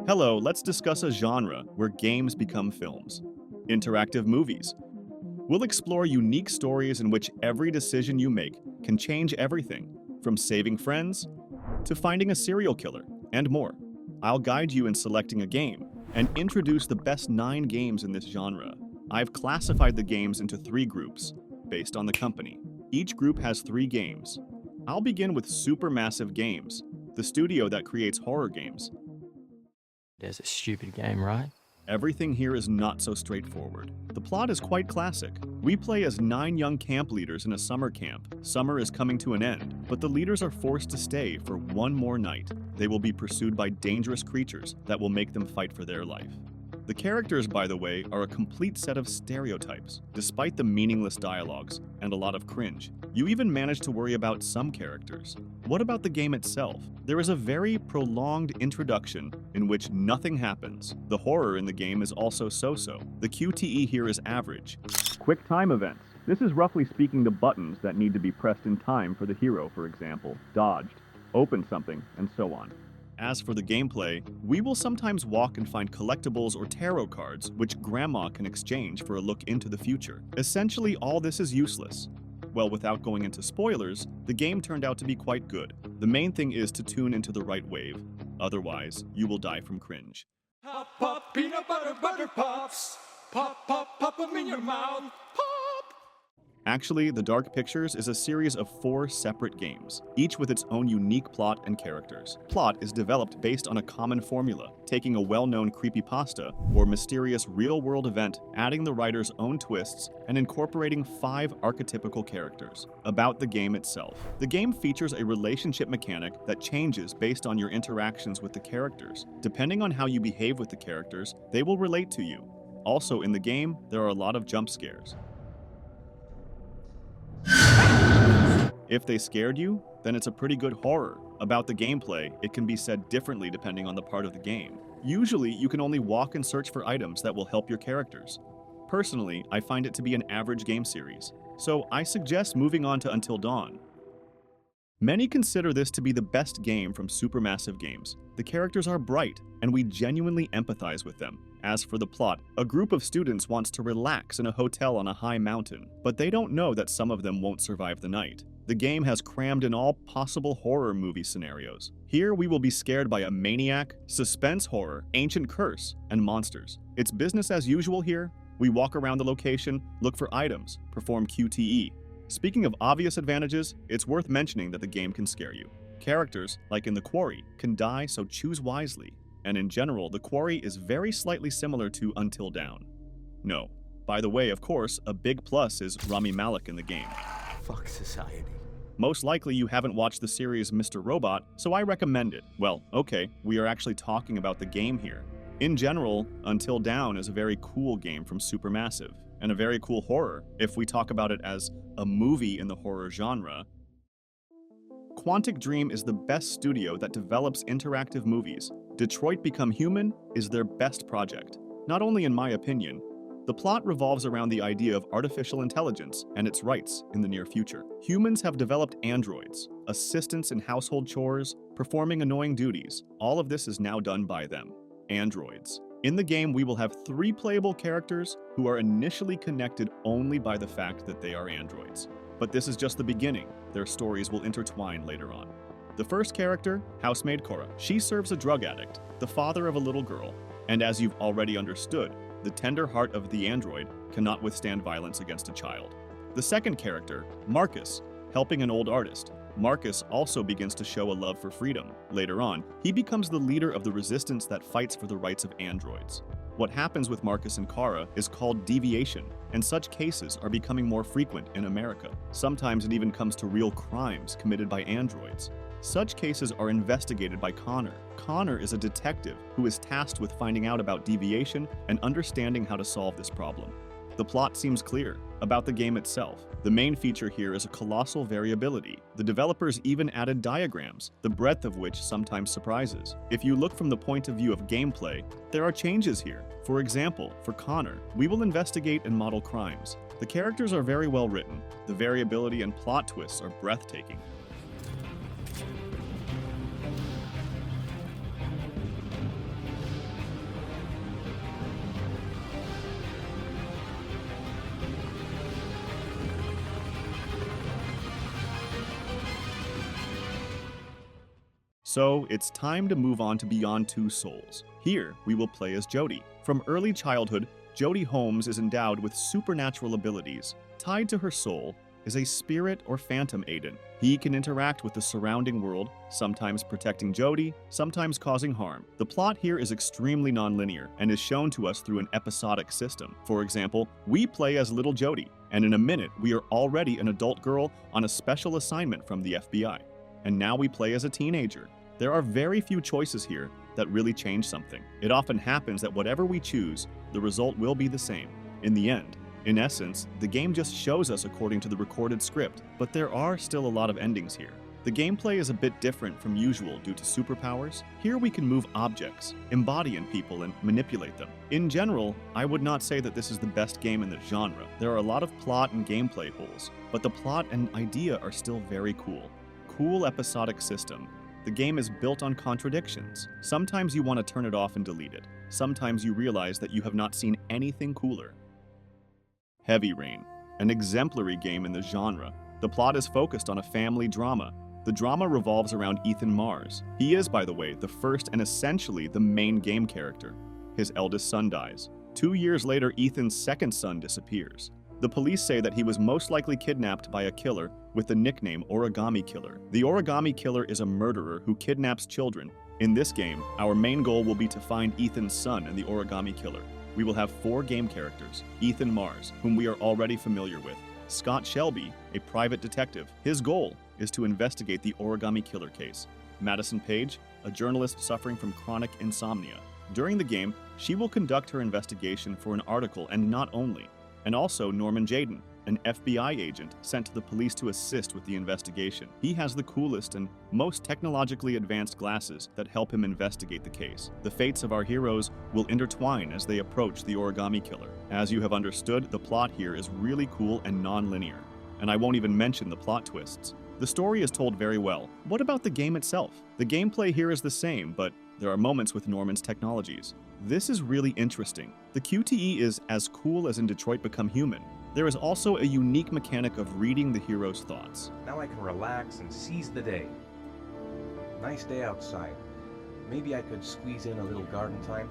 Hello, let's discuss a genre where games become films. Interactive movies. We'll explore unique stories in which every decision you make can change everything, from saving friends to finding a serial killer, and more. I'll guide you in selecting a game and introduce the best 9 games in this genre. I've classified the games into 3 groups, based on the company. Each group has 3 games. I'll begin with Supermassive Games, the studio that creates horror games. There's a stupid game, right? Everything here is not so straightforward. The plot is quite classic. We play as 9 young camp leaders in a summer camp. Summer is coming to an end, but the leaders are forced to stay for one more night. They will be pursued by dangerous creatures that will make them fight for their life. The characters, by the way, are a complete set of stereotypes, despite the meaningless dialogues and a lot of cringe. You even manage to worry about some characters. What about the game itself? There is a very prolonged introduction in which nothing happens. The horror in the game is also so-so. The QTE here is average. Quick time events. This is roughly speaking the buttons that need to be pressed in time for the hero, for example, dodged, opened something, and so on. As for the gameplay, we will sometimes walk and find collectibles or tarot cards which Grandma can exchange for a look into the future. Essentially, all this is useless. Well, without going into spoilers, the game turned out to be quite good. The main thing is to tune into the right wave. Otherwise, you will die from cringe. Pop, pop, peanut butter, butter pops. Pop, pop, pop them in your mouth. Pop! Actually, The Dark Pictures is a series of 4 separate games, each with its own unique plot and characters. Plot is developed based on a common formula, taking a well-known creepypasta or mysterious real-world event, adding the writer's own twists, and incorporating 5 archetypical characters. About the game itself. The game features a relationship mechanic that changes based on your interactions with the characters. Depending on how you behave with the characters, they will relate to you. Also in the game, there are a lot of jump scares. If they scared you, then it's a pretty good horror. About the gameplay, it can be said differently depending on the part of the game. Usually, you can only walk and search for items that will help your characters. Personally, I find it to be an average game series, so I suggest moving on to Until Dawn. Many consider this to be the best game from Supermassive Games. The characters are bright, and we genuinely empathize with them. As for the plot, a group of students wants to relax in a hotel on a high mountain, but they don't know that some of them won't survive the night. The game has crammed in all possible horror movie scenarios. Here we will be scared by a maniac, suspense horror, ancient curse, and monsters. It's business as usual here. We walk around the location, look for items, perform QTE. Speaking of obvious advantages, it's worth mentioning that the game can scare you. Characters, like in the Quarry, can die, so choose wisely. And in general, the Quarry is very slightly similar to Until Dawn. No. By the way, of course, a big plus is Rami Malek in the game. Fuck society. Most likely you haven't watched the series Mr. Robot, so I recommend it. Well, okay, we are actually talking about the game here. In general, Until Dawn is a very cool game from Supermassive, and a very cool horror, if we talk about it as a movie in the horror genre. Quantic Dream is the best studio that develops interactive movies. Detroit Become Human is their best project. Not only in my opinion, the plot revolves around the idea of artificial intelligence and its rights in the near future. Humans have developed androids, assistants in household chores, performing annoying duties. All of this is now done by them. Androids. In the game, we will have 3 playable characters who are initially connected only by the fact that they are androids. But this is just the beginning. Their stories will intertwine later on. The first character, housemaid Cora. She serves a drug addict, the father of a little girl. And as you've already understood, the tender heart of the android cannot withstand violence against a child. The second character, Marcus, helping an old artist. Marcus also begins to show a love for freedom. Later on, he becomes the leader of the resistance that fights for the rights of androids. What happens with Marcus and Kara is called deviation, and such cases are becoming more frequent in America. Sometimes it even comes to real crimes committed by androids. Such cases are investigated by Connor. Connor is a detective who is tasked with finding out about deviation and understanding how to solve this problem. The plot seems clear. About the game itself, the main feature here is a colossal variability. The developers even added diagrams, the breadth of which sometimes surprises. If you look from the point of view of gameplay, there are changes here. For example, for Connor, we will investigate and model crimes. The characters are very well written. The variability and plot twists are breathtaking. So it's time to move on to Beyond Two Souls. Here, we will play as Jody. From early childhood, Jody Holmes is endowed with supernatural abilities. Tied to her soul is a spirit or phantom Aiden. He can interact with the surrounding world, sometimes protecting Jody, sometimes causing harm. The plot here is extremely nonlinear and is shown to us through an episodic system. For example, we play as little Jody, and in a minute we are already an adult girl on a special assignment from the FBI. And now we play as a teenager. There are very few choices here that really change something. It often happens that whatever we choose, the result will be the same. In the end, in essence, the game just shows us according to the recorded script, but there are still a lot of endings here. The gameplay is a bit different from usual due to superpowers. Here we can move objects, embody in people, and manipulate them. In general, I would not say that this is the best game in the genre. There are a lot of plot and gameplay holes, but the plot and idea are still very cool. Cool episodic system. The game is built on contradictions. Sometimes you want to turn it off and delete it. Sometimes you realize that you have not seen anything cooler. Heavy Rain, an exemplary game in the genre. The plot is focused on a family drama. The drama revolves around Ethan Mars. He is, by the way, the first and essentially the main game character. His eldest son dies. 2 years later, Ethan's second son disappears. The police say that he was most likely kidnapped by a killer with the nickname Origami Killer. The Origami Killer is a murderer who kidnaps children. In this game, our main goal will be to find Ethan's son and the Origami Killer. We will have 4 game characters: Ethan Mars, whom we are already familiar with; Scott Shelby, a private detective. His goal is to investigate the Origami Killer case; Madison Page, a journalist suffering from chronic insomnia. During the game, she will conduct her investigation for an article and not only. And also Norman Jayden, an FBI agent sent to the police to assist with the investigation. He has the coolest and most technologically advanced glasses that help him investigate the case. The fates of our heroes will intertwine as they approach the Origami Killer. As you have understood, the plot here is really cool and non-linear. And I won't even mention the plot twists. The story is told very well. What about the game itself? The gameplay here is the same, but there are moments with Norman's technologies. This is really interesting. The QTE is as cool as in Detroit Become Human. There is also a unique mechanic of reading the hero's thoughts. Now I can relax and seize the day. Nice day outside. Maybe I could squeeze in a little garden time.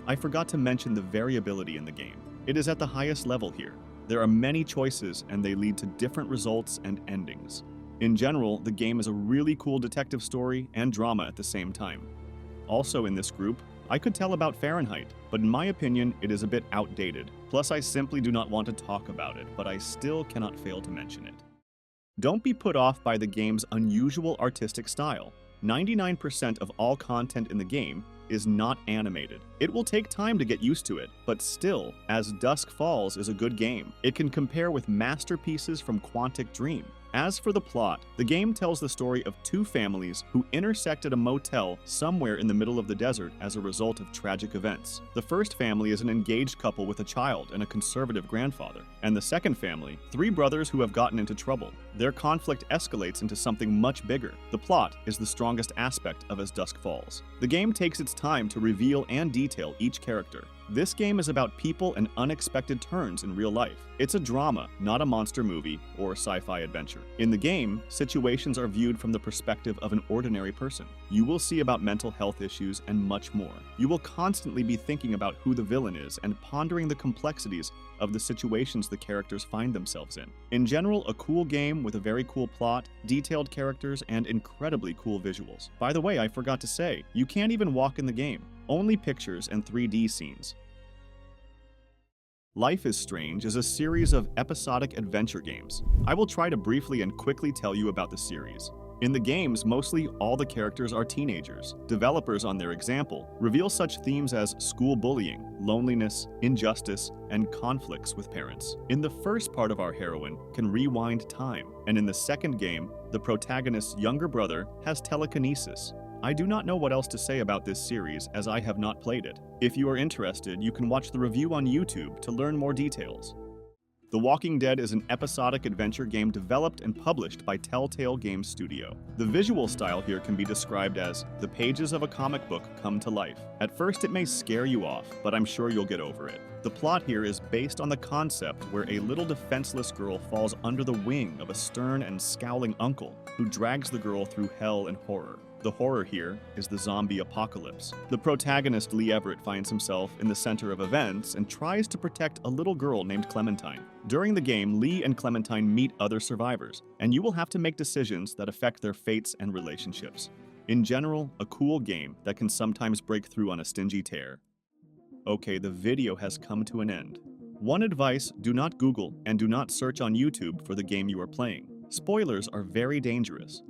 I forgot to mention the variability in the game. It is at the highest level here. There are many choices and they lead to different results and endings. In general, the game is a really cool detective story and drama at the same time. Also in this group, I could tell about Fahrenheit, but in my opinion, it is a bit outdated. Plus, I simply do not want to talk about it, but I still cannot fail to mention it. Don't be put off by the game's unusual artistic style. 99% of all content in the game is not animated. It will take time to get used to it, but still, as Dusk Falls is a good game, it can compare with masterpieces from Quantic Dream. As for the plot, the game tells the story of 2 families who intersect at a motel somewhere in the middle of the desert as a result of tragic events. The first family is an engaged couple with a child and a conservative grandfather. And the second family, 3 brothers who have gotten into trouble. Their conflict escalates into something much bigger. The plot is the strongest aspect of As Dusk Falls. The game takes its time to reveal and detail each character. This game is about people and unexpected turns in real life. It's a drama, not a monster movie or sci-fi adventure. In the game, situations are viewed from the perspective of an ordinary person. You will see about mental health issues and much more. You will constantly be thinking about who the villain is and pondering the complexities of the situations the characters find themselves in. In general, a cool game with a very cool plot, detailed characters, and incredibly cool visuals. By the way, I forgot to say, you can't even walk in the game. Only pictures and 3D scenes. Life is Strange is a series of episodic adventure games. I will try to briefly and quickly tell you about the series. In the games, mostly all the characters are teenagers. Developers, on their example, reveal such themes as school bullying, loneliness, injustice, and conflicts with parents. In the first part of our heroine can rewind time, and in the second game, the protagonist's younger brother has telekinesis. I do not know what else to say about this series as I have not played it. If you are interested, you can watch the review on YouTube to learn more details. The Walking Dead is an episodic adventure game developed and published by Telltale Games Studio. The visual style here can be described as the pages of a comic book come to life. At first it may scare you off, but I'm sure you'll get over it. The plot here is based on the concept where a little defenseless girl falls under the wing of a stern and scowling uncle who drags the girl through hell and horror. The horror here is the zombie apocalypse. The protagonist, Lee Everett, finds himself in the center of events and tries to protect a little girl named Clementine. During the game, Lee and Clementine meet other survivors, and you will have to make decisions that affect their fates and relationships. In general, a cool game that can sometimes break through on a stingy tear. Okay, the video has come to an end. One advice: do not Google and do not search on YouTube for the game you are playing. Spoilers are very dangerous.